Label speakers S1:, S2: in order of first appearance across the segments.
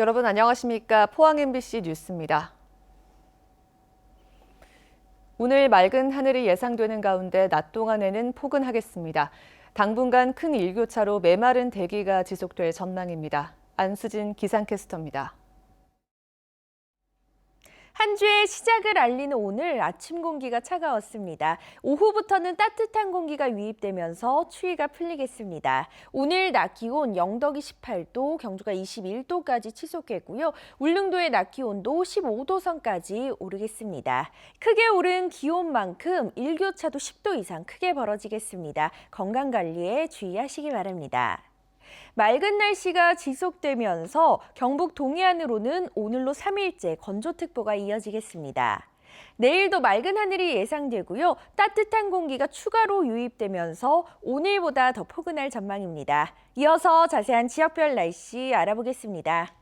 S1: 여러분 안녕하십니까? 포항 MBC 뉴스입니다. 오늘 맑은 하늘이 예상되는 가운데 낮 동안에는 포근하겠습니다. 당분간 큰 일교차로 메마른 대기가 지속될 전망입니다. 안수진 기상캐스터입니다.
S2: 한 주의 시작을 알리는 오늘 아침 공기가 차가웠습니다. 오후부터는 따뜻한 공기가 유입되면서 추위가 풀리겠습니다. 오늘 낮 기온 영덕이 18도, 경주가 21도까지 치솟겠고요. 울릉도의 낮 기온도 15도 선까지 오르겠습니다. 크게 오른 기온만큼 일교차도 10도 이상 크게 벌어지겠습니다. 건강관리에 주의하시기 바랍니다. 맑은 날씨가 지속되면서 경북 동해안으로는 오늘로 3일째 건조특보가 이어지겠습니다. 내일도 맑은 하늘이 예상되고요. 따뜻한 공기가 추가로 유입되면서 오늘보다 더 포근할 전망입니다. 이어서 자세한 지역별 날씨 알아보겠습니다.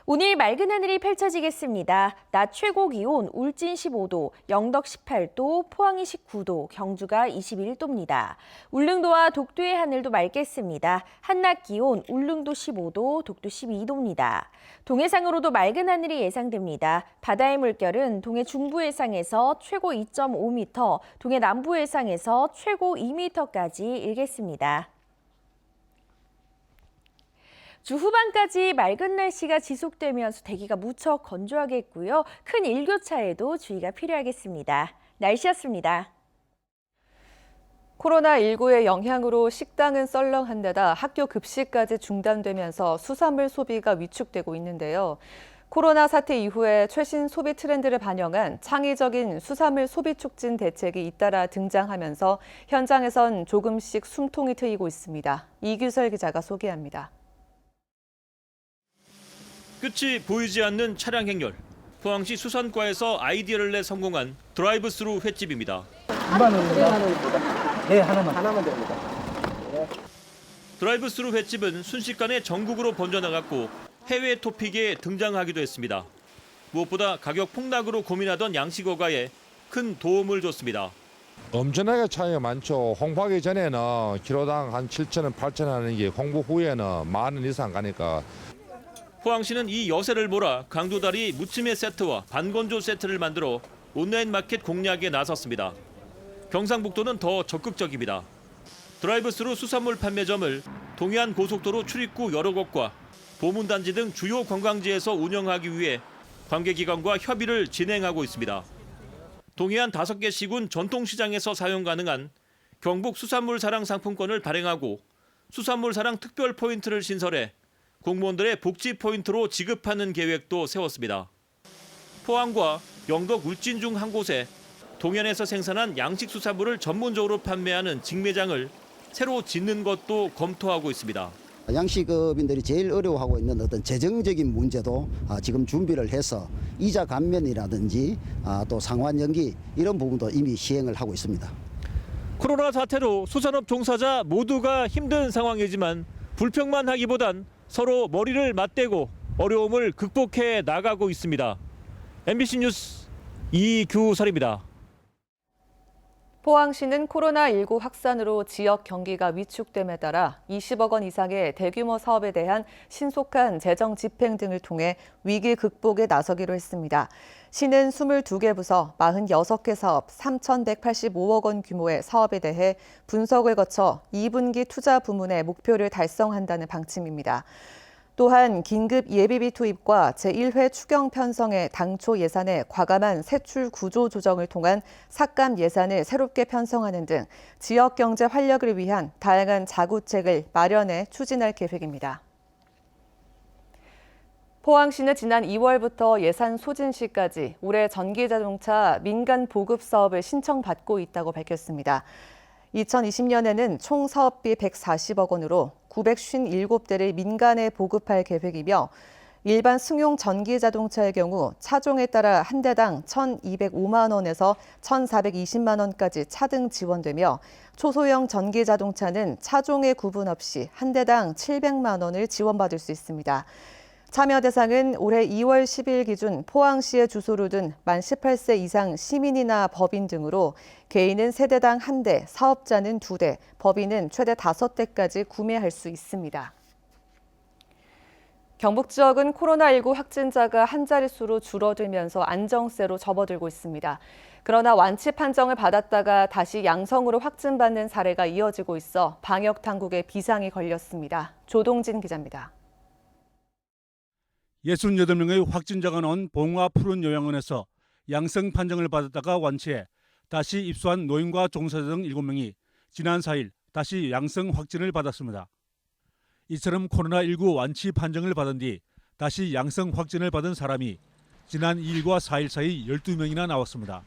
S2: 오늘 맑은 하늘이 펼쳐지겠습니다. 낮 최고 기온 울진 15도, 영덕 18도, 포항이 19도, 경주가 21도입니다. 울릉도와 독도의 하늘도 맑겠습니다. 한낮 기온 울릉도 15도, 독도 12도입니다. 동해상으로도 맑은 하늘이 예상됩니다. 바다의 물결은 동해 중부 해상에서 최고 2.5m, 동해 남부 해상에서 최고 2m까지 일겠습니다. 주 후반까지 맑은 날씨가 지속되면서 대기가 무척 건조하겠고요. 큰 일교차에도 주의가 필요하겠습니다. 날씨였습니다.
S1: 코로나19의 영향으로 식당은 썰렁한 데다 학교 급식까지 중단되면서 수산물 소비가 위축되고 있는데요. 코로나 사태 이후에 최신 소비 트렌드를 반영한 창의적인 수산물 소비 촉진 대책이 잇따라 등장하면서 현장에선 조금씩 숨통이 트이고 있습니다. 이규설 기자가 소개합니다.
S3: 끝이 보이지 않는 차량 행렬. 포항시 수산과에서 아이디어를 내 성공한 드라이브 스루 횟집입니다.
S4: 2만 원입니다. 네, 하나만 됩니다. 네.
S3: 드라이브 스루 횟집은 순식간에 전국으로 번져나갔고 해외 토픽에 등장하기도 했습니다. 무엇보다 가격 폭락으로 고민하던 양식 어가에 큰 도움을 줬습니다.
S5: 엄청나게 차이가 많죠. 홍보하기 전에는 키로당 한 7,000원, 8,000원 하는 게 홍보 후에는 10,000원 이상 가니까.
S3: 포항시는 이 여세를 몰아 강도다리 무침의 세트와 반건조 세트를 만들어 온라인 마켓 공략에 나섰습니다. 경상북도는 더 적극적입니다. 드라이브스루 수산물 판매점을 동해안 고속도로 출입구 여러 곳과 보문단지 등 주요 관광지에서 운영하기 위해 관계기관과 협의를 진행하고 있습니다. 동해안 5개 시군 전통시장에서 사용 가능한 경북 수산물 사랑 상품권을 발행하고 수산물 사랑 특별 포인트를 신설해 공무원들의 복지 포인트로 지급하는 계획도 세웠습니다. 포항과 영덕 울진 중 한 곳에 동해안에서 생산한 양식 수산물을 전문적으로 판매하는 직매장을 새로 짓는 것도 검토하고 있습니다.
S6: 양식업인들이 제일 어려워하고 있는 어떤 재정적인 문제도 지금 준비를 해서 이자 감면이라든지 또 상환 연기 이런 부분도 이미 시행을 하고 있습니다.
S3: 코로나 사태로 수산업 종사자 모두가 힘든 상황이지만 불평만 하기보단 서로 머리를 맞대고 어려움을 극복해 나가고 있습니다. MBC 뉴스 이규설입니다.
S1: 포항시는 코로나19 확산으로 지역 경기가 위축됨에 따라 20억 원 이상의 대규모 사업에 대한 신속한 재정 집행 등을 통해 위기 극복에 나서기로 했습니다. 시는 22개 부서 46개 사업 3,185억 원 규모의 사업에 대해 분석을 거쳐 2분기 투자 부문의 목표를 달성한다는 방침입니다. 또한 긴급 예비비 투입과 제1회 추경 편성의 당초 예산의 과감한 세출 구조 조정을 통한 삭감 예산을 새롭게 편성하는 등 지역 경제 활력을 위한 다양한 자구책을 마련해 추진할 계획입니다. 포항시는 지난 2월부터 예산 소진 시까지 올해 전기자동차 민간 보급 사업을 신청받고 있다고 밝혔습니다. 2020년에는 총 사업비 140억 원으로 957대를 민간에 보급할 계획이며 일반 승용 전기자동차의 경우 차종에 따라 한 대당 1,205만 원에서 1,420만 원까지 차등 지원되며 초소형 전기자동차는 차종에 구분 없이 한 대당 700만 원을 지원받을 수 있습니다. 참여 대상은 올해 2월 10일 기준 포항시에 주소를 둔 만 18세 이상 시민이나 법인 등으로 개인은 세대당 1대, 사업자는 2대, 법인은 최대 5대까지 구매할 수 있습니다. 경북 지역은 코로나19 확진자가 한 자릿수로 줄어들면서 안정세로 접어들고 있습니다. 그러나 완치 판정을 받았다가 다시 양성으로 확진받는 사례가 이어지고 있어 방역 당국에 비상이 걸렸습니다. 조동진 기자입니다.
S7: 68명의 확진자가 나온 봉화 푸른 요양원에서 양성 판정을 받았다가 완치해 다시 입소한 노인과 종사자 등 7명이 지난 4일 다시 양성 확진을 받았습니다. 이처럼 코로나19 완치 판정을 받은 뒤 다시 양성 확진을 받은 사람이 지난 2일과 4일 사이 12명이나 나왔습니다.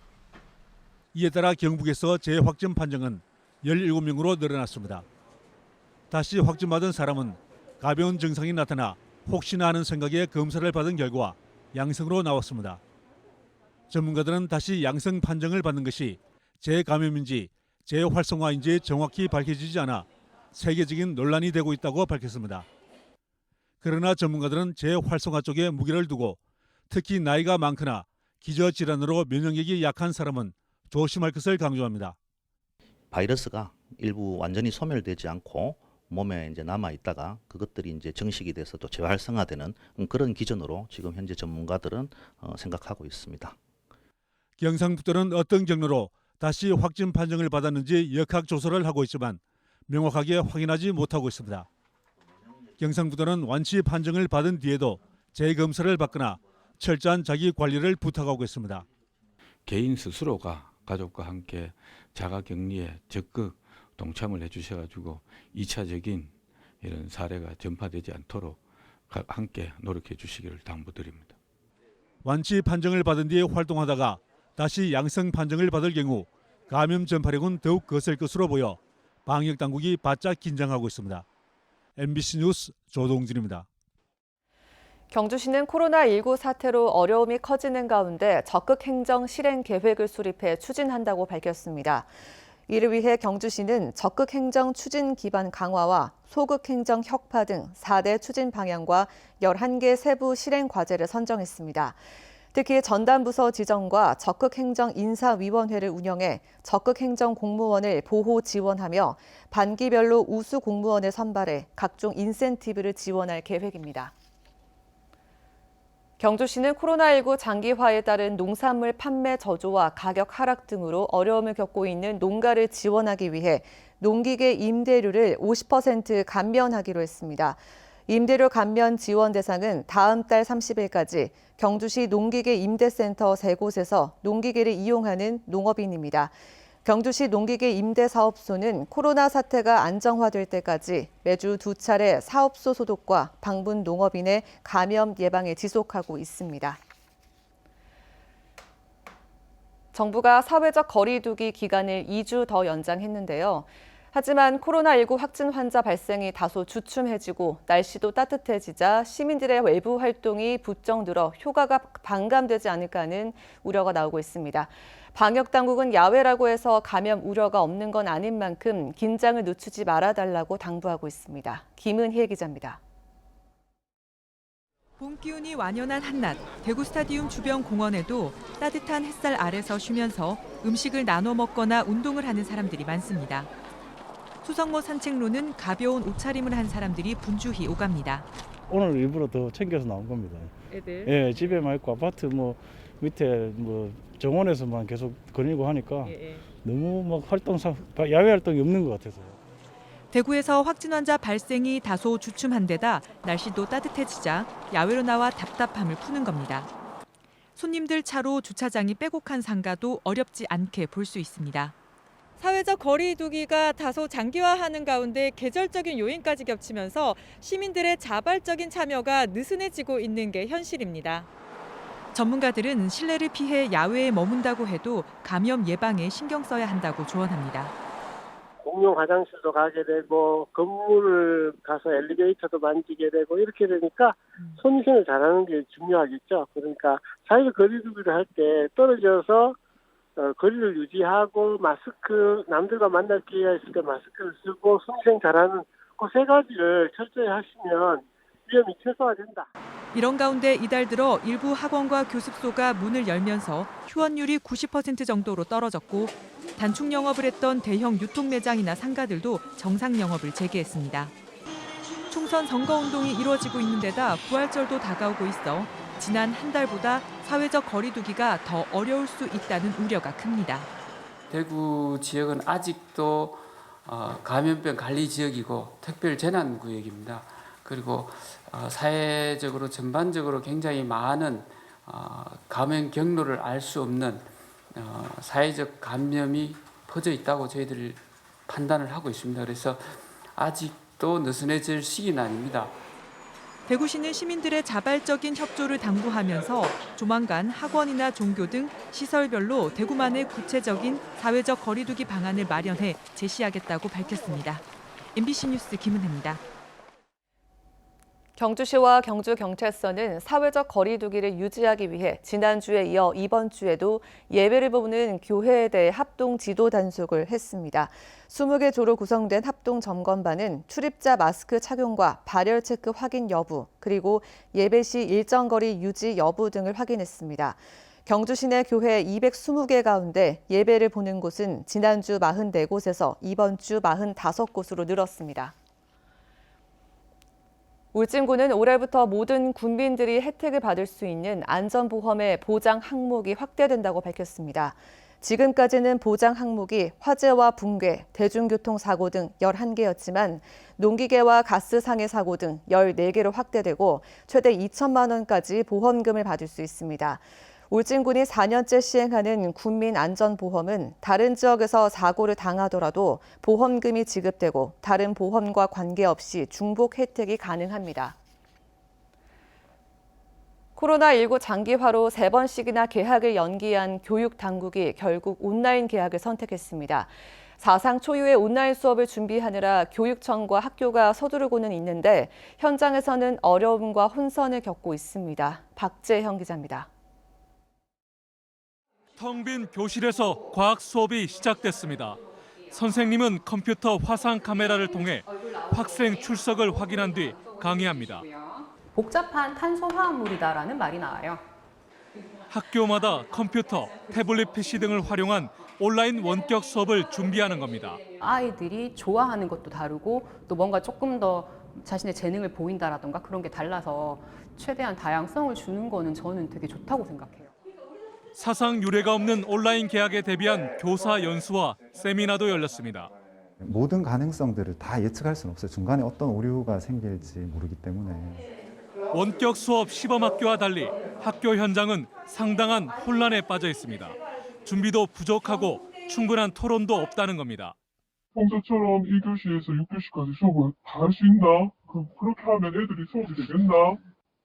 S7: 이에 따라 경북에서 재확진 판정은 17명으로 늘어났습니다. 다시 확진받은 사람은 가벼운 증상이 나타나 혹시나 하는 생각에 검사를 받은 결과 양성으로 나왔습니다. 전문가들은 다시 양성 판정을 받는 것이 재감염인지 재활성화인지 정확히 밝혀지지 않아 세계적인 논란이 되고 있다고 밝혔습니다. 그러나 전문가들은 재활성화 쪽에 무게를 두고 특히 나이가 많거나 기저질환으로 면역력이 약한 사람은 조심할 것을 강조합니다.
S8: 바이러스가 일부 완전히 소멸되지 않고 몸에 이제 남아 있다가 그것들이 이제 정식이 돼서 또 재활성화되는 그런 기준으로 지금 현재 전문가들은 생각하고 있습니다.
S7: 경상북도는 어떤 경로로 다시 확진 판정을 받았는지 역학조사를 하고 있지만 명확하게 확인하지 못하고 있습니다. 경상북도는 완치 판정을 받은 뒤에도 재검사를 받거나 철저한 자기 관리를 부탁하고 있습니다.
S9: 개인 스스로가 가족과 함께 자가격리에 적극 동참을 해주셔가지고 2차적인 이런 사례가 전파되지 않도록 함께 노력해 주시기를 당부드립니다.
S7: 완치 판정을 받은 뒤에 활동하다가 다시 양성 판정을 받을 경우 감염 전파력은 더욱 거셀 것으로 보여 방역 당국이 바짝 긴장하고 있습니다. MBC 뉴스 조동진입니다.
S1: 경주시는 코로나19 사태로 어려움이 커지는 가운데 적극 행정 실행 계획을 수립해 추진한다고 밝혔습니다. 이를 위해 경주시는 적극 행정 추진 기반 강화와 소극 행정 혁파 등 4대 추진 방향과 11개 세부 실행 과제를 선정했습니다. 특히 전담부서 지정과 적극행정인사위원회를 운영해 적극행정 공무원을 보호 지원하며 반기별로 우수 공무원을 선발해 각종 인센티브를 지원할 계획입니다. 경주시는 코로나19 장기화에 따른 농산물 판매 저조와 가격 하락 등으로 어려움을 겪고 있는 농가를 지원하기 위해 농기계 임대료를 50% 감면하기로 했습니다. 임대료 감면 지원 대상은 다음 달 30일까지 경주시 농기계 임대센터 3곳에서 농기계를 이용하는 농업인입니다. 경주시 농기계 임대사업소는 코로나 사태가 안정화될 때까지 매주 2차례 사업소 소독과 방문 농업인의 감염 예방에 지속하고 있습니다. 정부가 사회적 거리 두기 기간을 2주 더 연장했는데요. 하지만 코로나19 확진 환자 발생이 다소 주춤해지고 날씨도 따뜻해지자 시민들의 외부 활동이 부쩍 늘어 효과가 반감되지 않을까 하는 우려가 나오고 있습니다. 방역 당국은 야외라고 해서 감염 우려가 없는 건 아닌 만큼 긴장을 늦추지 말아달라고 당부하고 있습니다. 김은희 기자입니다.
S10: 봄 기운이 완연한 한낮, 대구 스타디움 주변 공원에도 따뜻한 햇살 아래서 쉬면서 음식을 나눠 먹거나 운동을 하는 사람들이 많습니다. 수성모 산책로는 가벼운 옷차림을 한 사람들이 분주히 오갑니다.
S11: 오늘 일부러 더 챙겨서 나온 겁니다.
S10: 애들?
S11: 예, 집에만 있고 아파트 밑에 정원에서만 계속 거닐고 하니까 너무 야외 활동이 없는 것 같아서.
S10: 대구에서 확진 환자 발생이 다소 주춤한 데다 날씨도 따뜻해지자 야외로 나와 답답함을 푸는 겁니다. 손님들 차로 주차장이 빼곡한 상가도 어렵지 않게 볼 수 있습니다. 사회적 거리 두기가 다소 장기화하는 가운데 계절적인 요인까지 겹치면서 시민들의 자발적인 참여가 느슨해지고 있는 게 현실입니다. 전문가들은 실내를 피해 야외에 머문다고 해도 감염 예방에 신경 써야 한다고 조언합니다.
S12: 공용 화장실도 가게 되고 건물을 가서 엘리베이터도 만지게 되고 이렇게 되니까 손위생을 잘하는 게 중요하겠죠. 그러니까 사회적 거리 두기를 할 때 떨어져서 거리를 유지하고 마스크, 남들과 만날 기회가 있을 때 마스크를 쓰고 손위생 잘하는 그 세 가지를 철저히 하시면 위험이 최소화된다.
S10: 이런 가운데 이달 들어 일부 학원과 교습소가 문을 열면서 휴원율이 90% 정도로 떨어졌고 단축 영업을 했던 대형 유통 매장이나 상가들도 정상 영업을 재개했습니다. 총선 선거운동이 이루어지고 있는 데다 부활절도 다가오고 있어 지난 한 달보다 사회적 거리 두기가 더 어려울 수 있다는 우려가 큽니다.
S13: 대구 지역은 아직도 감염병 관리 지역이고 특별 재난 구역입니다. 그리고 사회적으로 전반적으로 굉장히 많은 감염 경로를 알 수 없는 사회적 감염이 퍼져 있다고 저희들이 판단을 하고 있습니다. 그래서 아직도 느슨해질 시기는 아닙니다.
S10: 대구시는 시민들의 자발적인 협조를 당부하면서 조만간 학원이나 종교 등 시설별로 대구만의 구체적인 사회적 거리두기 방안을 마련해 제시하겠다고 밝혔습니다. MBC 뉴스 김은혜입니다.
S1: 경주시와 경주경찰서는 사회적 거리 두기를 유지하기 위해 지난주에 이어 이번 주에도 예배를 보는 교회에 대해 합동 지도 단속을 했습니다. 20개 조로 구성된 합동 점검반은 출입자 마스크 착용과 발열 체크 확인 여부, 그리고 예배 시 일정 거리 유지 여부 등을 확인했습니다. 경주 시내 교회 220개 가운데 예배를 보는 곳은 지난주 44곳에서 이번 주 45곳으로 늘었습니다. 울진군은 올해부터 모든 군민들이 혜택을 받을 수 있는 안전보험의 보장 항목이 확대된다고 밝혔습니다. 지금까지는 보장 항목이 화재와 붕괴, 대중교통사고 등 11개였지만 농기계와 가스상해 사고 등 14개로 확대되고 최대 2천만 원까지 보험금을 받을 수 있습니다. 울진군이 4년째 시행하는 군민안전보험은 다른 지역에서 사고를 당하더라도 보험금이 지급되고 다른 보험과 관계없이 중복 혜택이 가능합니다. 코로나19 장기화로 3번씩이나 개학을 연기한 교육당국이 결국 온라인 개학을 선택했습니다. 사상 초유의 온라인 수업을 준비하느라 교육청과 학교가 서두르고는 있는데 현장에서는 어려움과 혼선을 겪고 있습니다. 박재형 기자입니다.
S7: 텅 빈 교실에서 과학 수업이 시작됐습니다. 선생님은 컴퓨터 화상 카메라를 통해 학생 출석을 확인한 뒤 강의합니다.
S14: 복잡한 탄소화합물이다라는 말이 나와요.
S7: 학교마다 컴퓨터, 태블릿 PC 등을 활용한 온라인 원격 수업을 준비하는 겁니다.
S14: 아이들이 좋아하는 것도 다르고 또 뭔가 조금 더 자신의 재능을 보인다라던가 그런 게 달라서 최대한 다양성을 주는 거는 저는 되게 좋다고 생각해요.
S7: 사상 유례가 없는 온라인 개학에 대비한 교사 연수와 세미나도 열렸습니다.
S15: 모든 가능성들을 다 예측할 수는 없어요. 중간에 어떤 오류가 생길지 모르기 때문에.
S7: 원격 수업 시범학교와 달리 학교 현장은 상당한 혼란에 빠져 있습니다. 준비도 부족하고 충분한 토론도 없다는 겁니다.
S16: 평소처럼 1교시에서 6교시까지 수업을 다 할 수 있나? 그렇게 하면 애들이 수업이 되겠나?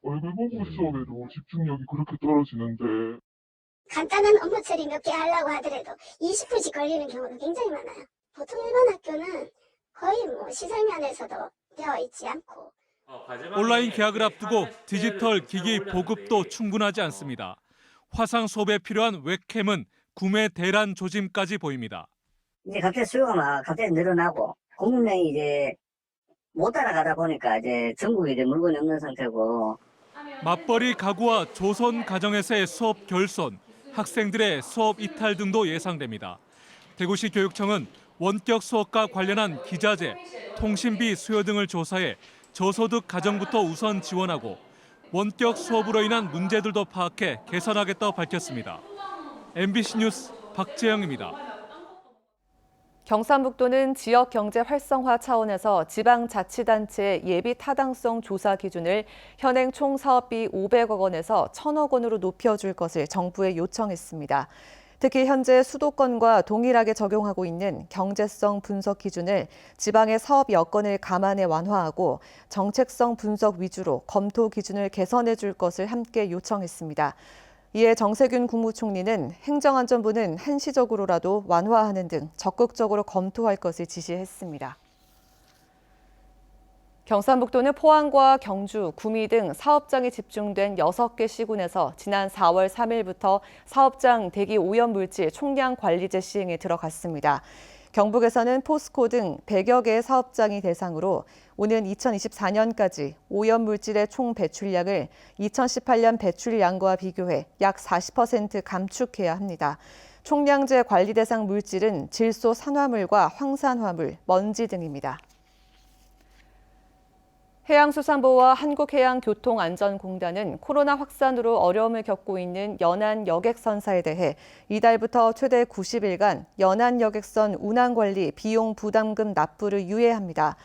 S16: 얼굴 보고 수업에도 집중력이 그렇게 떨어지는데.
S17: 간단한 업무 처리 몇 개 하려고 하더라도 20분씩 걸리는 경우도 굉장히 많아요. 보통 일반 학교는 거의 시설면에서도 되어 있지 않고.
S7: 온라인 개학을 앞두고 디지털 기기 보급도 충분하지 않습니다. 화상 수업에 필요한 웹캠은 구매 대란 조짐까지 보입니다.
S18: 이제 갑자기 수요가 갑자기 늘어나고 공급량이 이제 못 따라가다 보니까 이제 전국에 이제 물건이 없는 상태고.
S7: 맞벌이 가구와 조선 가정에서의 수업 결손, 학생들의 수업 이탈 등도 예상됩니다. 대구시 교육청은 원격 수업과 관련한 기자재, 통신비 수요 등을 조사해 저소득 가정부터 우선 지원하고 원격 수업으로 인한 문제들도 파악해 개선하겠다고 밝혔습니다. MBC 뉴스 박재영입니다.
S1: 경상북도는 지역 경제 활성화 차원에서 지방자치단체 예비 타당성 조사 기준을 현행 총 사업비 500억 원에서 1,000억 원으로 높여줄 것을 정부에 요청했습니다. 특히 현재 수도권과 동일하게 적용하고 있는 경제성 분석 기준을 지방의 사업 여건을 감안해 완화하고 정책성 분석 위주로 검토 기준을 개선해 줄 것을 함께 요청했습니다. 이에 정세균 국무총리는 행정안전부는 한시적으로라도 완화하는 등 적극적으로 검토할 것을 지시했습니다. 경상북도는 포항과 경주, 구미 등 사업장이 집중된 6개 시군에서 지난 4월 3일부터 사업장 대기 오염물질 총량 관리제 시행에 들어갔습니다. 경북에서는 포스코 등 100여 개의 사업장이 대상으로 오는 2024년까지 오염물질의 총 배출량을 2018년 배출량과 비교해 약 40% 감축해야 합니다. 총량제 관리 대상 물질은 질소 산화물과 황산화물, 먼지 등입니다. 해양수산부와 한국해양교통안전공단은 코로나 확산으로 어려움을 겪고 있는 연안 여객선사에 대해 이달부터 최대 90일간 연안 여객선 운항관리 비용 부담금 납부를 유예합니다.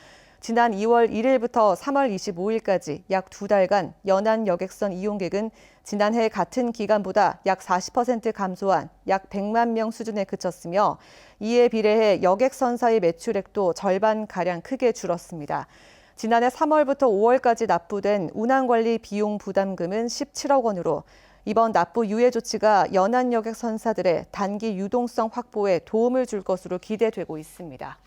S1: 지난 2월 1일부터 3월 25일까지 약 2달간 연안 여객선 이용객은 지난해 같은 기간보다 약 40% 감소한 약 100만 명 수준에 그쳤으며 이에 비례해 여객선사의 매출액도 절반가량 크게 줄었습니다. 지난해 3월부터 5월까지 납부된 운항관리 비용 부담금은 17억 원으로 이번 납부 유예 조치가 연안 여객 선사들의 단기 유동성 확보에 도움을 줄 것으로 기대되고 있습니다.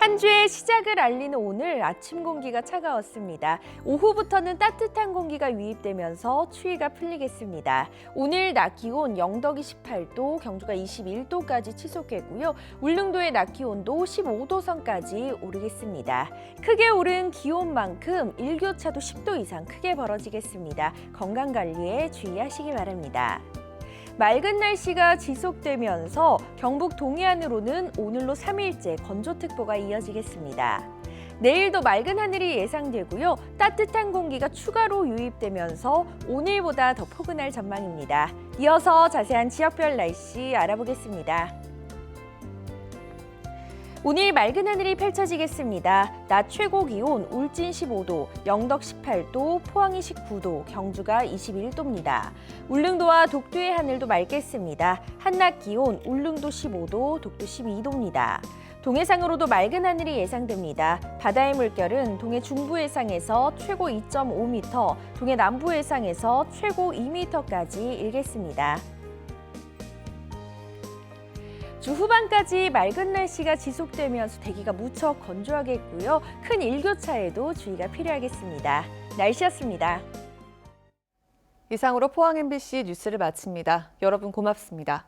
S2: 한 주의 시작을 알리는 오늘 아침 공기가 차가웠습니다. 오후부터는 따뜻한 공기가 유입되면서 추위가 풀리겠습니다. 오늘 낮 기온 영덕이 18도, 경주가 21도까지 치솟겠고요. 울릉도의 낮 기온도 15도 선까지 오르겠습니다. 크게 오른 기온만큼 일교차도 10도 이상 크게 벌어지겠습니다. 건강관리에 주의하시기 바랍니다. 맑은 날씨가 지속되면서 경북 동해안으로는 오늘로 3일째 건조특보가 이어지겠습니다. 내일도 맑은 하늘이 예상되고요. 따뜻한 공기가 추가로 유입되면서 오늘보다 더 포근할 전망입니다. 이어서 자세한 지역별 날씨 알아보겠습니다. 오늘 맑은 하늘이 펼쳐지겠습니다. 낮 최고 기온 울진 15도, 영덕 18도, 포항이 19도, 경주가 21도입니다. 울릉도와 독도의 하늘도 맑겠습니다. 한낮 기온 울릉도 15도, 독도 12도입니다. 동해상으로도 맑은 하늘이 예상됩니다. 바다의 물결은 동해 중부 해상에서 최고 2.5m, 동해 남부 해상에서 최고 2m까지 일겠습니다. 주 후반까지 맑은 날씨가 지속되면서 대기가 무척 건조하겠고요. 큰 일교차에도 주의가 필요하겠습니다. 날씨였습니다.
S1: 이상으로 포항 MBC 뉴스를 마칩니다. 여러분 고맙습니다.